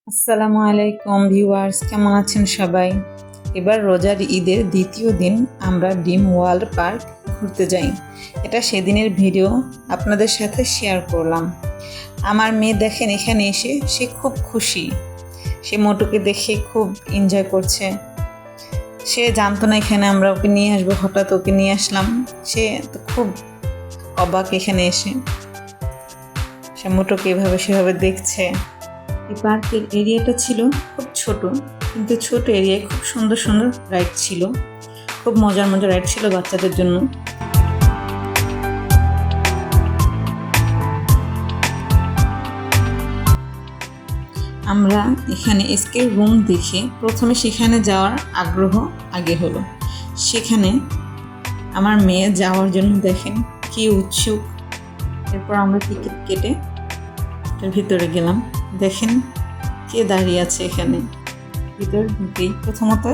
আসসালামু আলাইকুম ভিউয়ার্স, কেমন আছেন সবাই? এবার রোজার ঈদের দ্বিতীয় দিন আমরা ড্রিম ওয়ার্ল্ড পার্ক ঘুরতে যাই। এটা সেদিনের ভিডিও আপনাদের সাথে শেয়ার করলাম। আমার মেয়ে দেখেন এখানে এসে সে খুব খুশি, সে মোটুকে দেখে খুব এনজয় করছে। সে জানতো না এখানে আমরা ওকে নিয়ে আসবো, হঠাৎ ওকে নিয়ে আসলাম। সে তো খুব অবাক এখানে এসে, সে মোটুকে এভাবে সেভাবে দেখছে। এই পার্কের এরিয়াটা ছিল খুব ছোট, কিন্তু ছোট এরিয়ায় খুব সুন্দর সুন্দর রাইড ছিল, খুব মজার মজার রাইড ছিল বাচ্চাদের জন্য। আমরা এখানে এসকেপ রুম দেখে প্রথমে সেখানে যাওয়ার আগ্রহ আগে হলো। সেখানে আমার মেয়ে যাওয়ার জন্য দেখেন কি উৎসুক। এরপর আমরা টিকিট কেটে এর ভিতরে গেলাম। দেখেন কে দাঁড়িয়ে আছে এখানে। ভিতরে ঢুকেই প্রথমত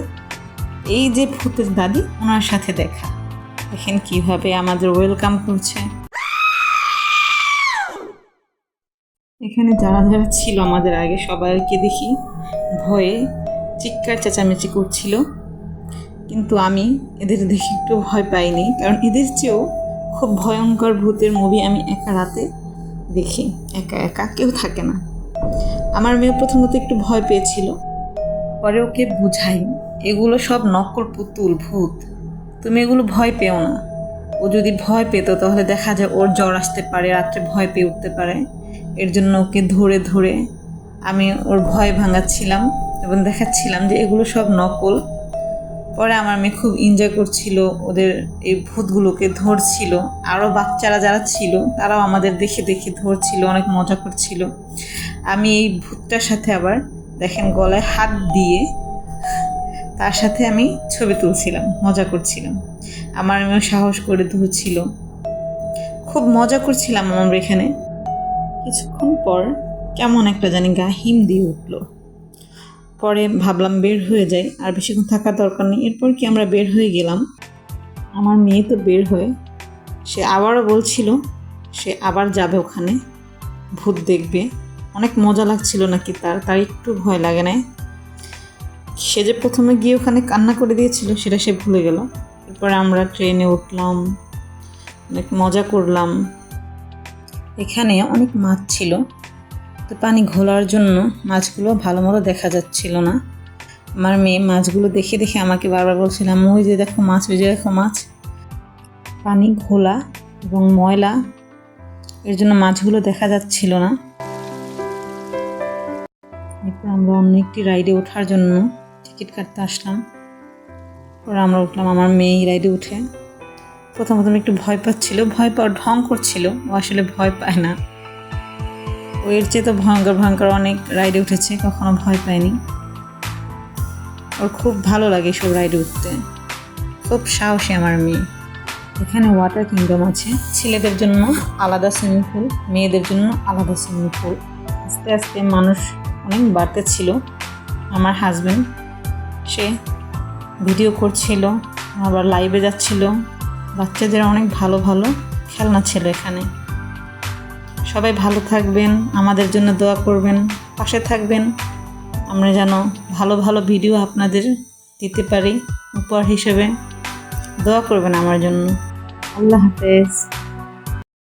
এই যে ভূতের দাদি, ওনার সাথে দেখা। দেখেন কিভাবে আমাদের ওয়েলকাম করছে। এখানে যারা যারা ছিল আমাদের আগে সবাইকে দেখি ভয়ে চিৎকার চেঁচামেচি করছিল, কিন্তু আমি এদের দেখে একটু ভয় পাইনি, কারণ এদের চেয়েও খুব ভয়ঙ্কর ভূতের মুভি আমি একা রাতে দেখি। একা একা কেউ থাকে না। আমার মেয়ে প্রথমত একটু ভয় পেয়েছিল, পরে ওকে বুঝাই এগুলো সব নকল পুতুল, ভূত, তুমি এগুলো ভয় পেও না। ও যদি ভয় পেত তাহলে দেখা যায় ওর জ্বর আসতে পারে, রাত্রে ভয় পেয়ে উঠতে পারে। এর জন্য ওকে ধরে ধরে আমি ওর ভয় ভাঙাচ্ছিলাম এবং দেখাচ্ছিলাম যে এগুলো সব নকল। পরে আমার মেয়ে খুব এনজয় করছিল, ওদের এই ভূতগুলোকে ধরছিল। আরও বাচ্চারা যারা ছিল তারাও আমাদের দেখে দেখে ধরছিল, অনেক মজা করছিল। আমি এই ভূতটার সাথে আবার দেখেন গলায় হাত দিয়ে তার সাথে আমি ছবি তুলছিলাম, মজা করছিলাম। আমার মেয়ে সাহস করে ধরছিল, খুব মজা করছিলাম আমরা এখানে। কিছুক্ষণ পর কেমন একটা জানি গা হিম দিয়ে উঠলো। পরে ভাবলাম বের হয়ে যাই, আর বেশিক্ষণ থাকার দরকার নেই। এরপর কি আমরা বের হয়ে গেলাম। আমার মেয়ে তো বের হয়ে সে আবারও বলছিল সে আবার যাবে ওখানে, ভূত দেখবে। অনেক মজা লাগছিল নাকি তার একটু ভয় লাগে না। সে যে প্রথমে গিয়ে ওখানে কান্না করে দিয়েছিল সেটা সে ভুলে গেল। এরপরে আমরা ট্রেনে উঠলাম, অনেক মজা করলাম। এখানে অনেক মাছ ছিল, তো পানি ঘোলার জন্য মাছগুলো ভালো মতো দেখা যাচ্ছিল না। আমার মেয়ে মাছগুলো দেখে দেখে আমাকে বারবার বলছিলাম, ওই যে দেখো মাছ, ওই যে দেখো মাছ। পানি ঘোলা এবং ময়লা, এর জন্য মাছগুলো দেখা যাচ্ছিল না। এরপর আমরা অন্য একটি রাইডে ওঠার জন্য টিকিট কাটতে আসলাম। পরে আমরা উঠলাম। আমার মেয়ে রাইডে উঠে প্রথম একটু ভয় পাচ্ছিল, ভয় পাওয়ার ঢং করছিল। ও আসলে ভয় পায় না, ও এর চেয়ে তো ভয়ঙ্কর ভয়ঙ্কর অনেক রাইডে উঠেছে, কখনো ভয় পায়নি। ওর খুব ভালো লাগে সব রাইডে উঠতে, খুব সাহসী আমার মেয়ে। এখানে ওয়াটার কিংডম আছে, ছেলেদের জন্য আলাদা সুইমিং পুল, মেয়েদের জন্য আলাদা সুইমিং পুল। আস্তে আস্তে মানুষ অনেক বাড়তে ছিল। আমার হাজব্যান্ড সে ভিডিও করছিল, আবার লাইভে যাচ্ছিল। বাচ্চাদের অনেক ভালো ভালো খেলনা ছিল এখানে। সবাই ভালো থাকবেন, আমাদের জন্য দোয়া করবেন, পাশে থাকবেন। আমরা যেন ভালো ভালো ভিডিও আপনাদের দিতে পারি উপহার হিসেবে। দোয়া করবেন আমার জন্য। আল্লাহ হাফেজ।